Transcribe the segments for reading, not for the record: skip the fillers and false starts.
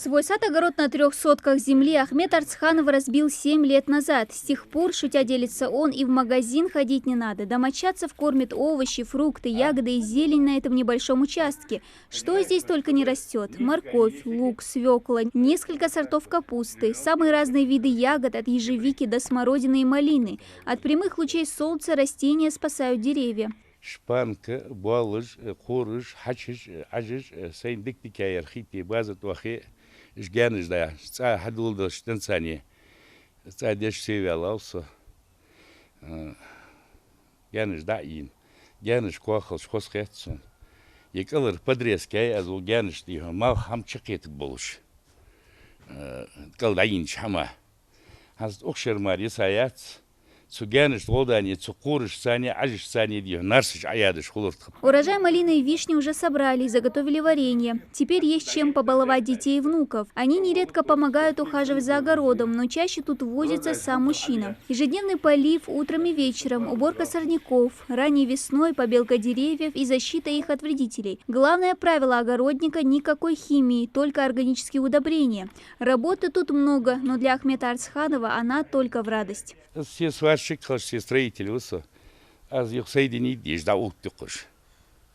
Свой сад-огород на 3 сотках земли Ахмед Арцханов разбил 7 лет назад. С тех пор, шутя делится он, и в магазин ходить не надо. Домочадцев кормят овощи, фрукты, ягоды и зелень на этом небольшом участке. Что здесь только не растет. Морковь, лук, свекла, несколько сортов капусты, самые разные виды ягод от ежевики до смородины и малины. От прямых лучей солнца растения спасают деревья. Шпанка, балыш, корыш, хачиш, ажиш, сайндик дикайер хити, базат вахи, жгяниш да, ца хадулда штенцани, ца деш севялался, гяниш да ин, гяниш куахал шхосхетсон, якалар подрезкай, азул гяниш диха, мал хам чакетик болуш, кал да ин чама, аз окшер мари саяц. Урожай малины и вишни уже собрали и заготовили варенье. Теперь есть чем побаловать детей и внуков. Они нередко помогают ухаживать за огородом, но чаще тут возится сам мужчина. Ежедневный полив утром и вечером, уборка сорняков, ранней весной побелка деревьев и защита их от вредителей. Главное правило огородника – никакой химии, только органические удобрения. Работы тут много, но для Ахмеда Арцханова она только в радость. Все строители высо, аз их соединить здесь да уттыкуш.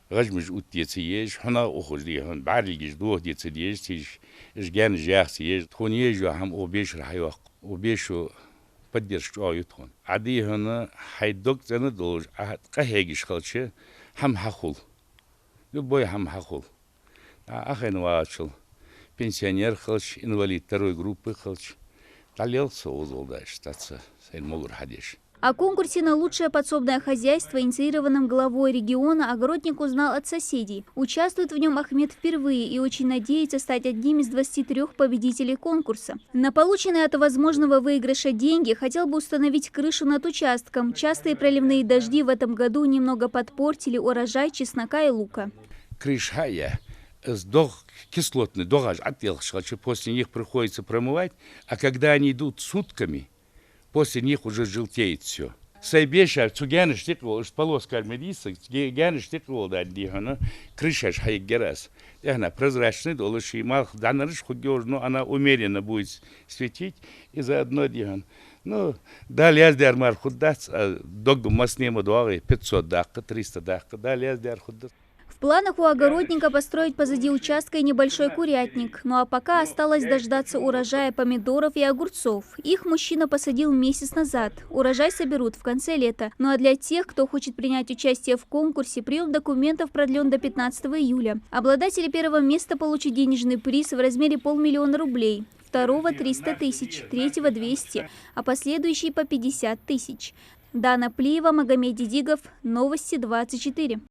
Гажмыш уттецы есть, хана ухуж дихон, барилгиш дух децы есть, тиш жгян жахс есть, хон ежу хам обеш райох, обешу поддержку аютхон. Ади хана хайдок зана долж, а кахегиш халче хам хахул. Любой хам хахул. Ахен вачил, пенсионер халч, инвалид второй группы халч. Талелся узолда штатца, сын могур хадиш. О конкурсе на лучшее подсобное хозяйство, инициированном главой региона, огородник узнал от соседей. Участвует в нем Ахмед впервые и очень надеется стать одним из 23 победителей конкурса. На полученные от возможного выигрыша деньги хотел бы установить крышу над участком. Частые проливные дожди в этом году немного подпортили урожай чеснока и лука. Крыша сдох кислотный, догаж отделшил, после них приходится промывать, а когда они идут сутками, после них уже желтеет все. Сайбеша, цугяны штиквол, полоска медиса, гяны штиквол, да, дихана, крыша шайгерас. Она прозрачный, долоши, мал, данарыш хугёж, но она умеренно будет светить, и заодно дихан. Ну, да, лездер мар худдац, догду маснема дуары, 500 дахка, 300 дахка, да, лездер худдац. В планах у огородника построить позади участка и небольшой курятник. Ну а пока осталось дождаться урожая помидоров и огурцов. Их мужчина посадил месяц назад. Урожай соберут в конце лета. Ну а для тех, кто хочет принять участие в конкурсе, прием документов продлен до 15 июля. Обладатели первого места получат денежный приз в размере 500 000 рублей. Второго – 300 000, третьего – 200, а последующие по 50 000. Дана Плиева, Магомед Дидигов, Новости 24.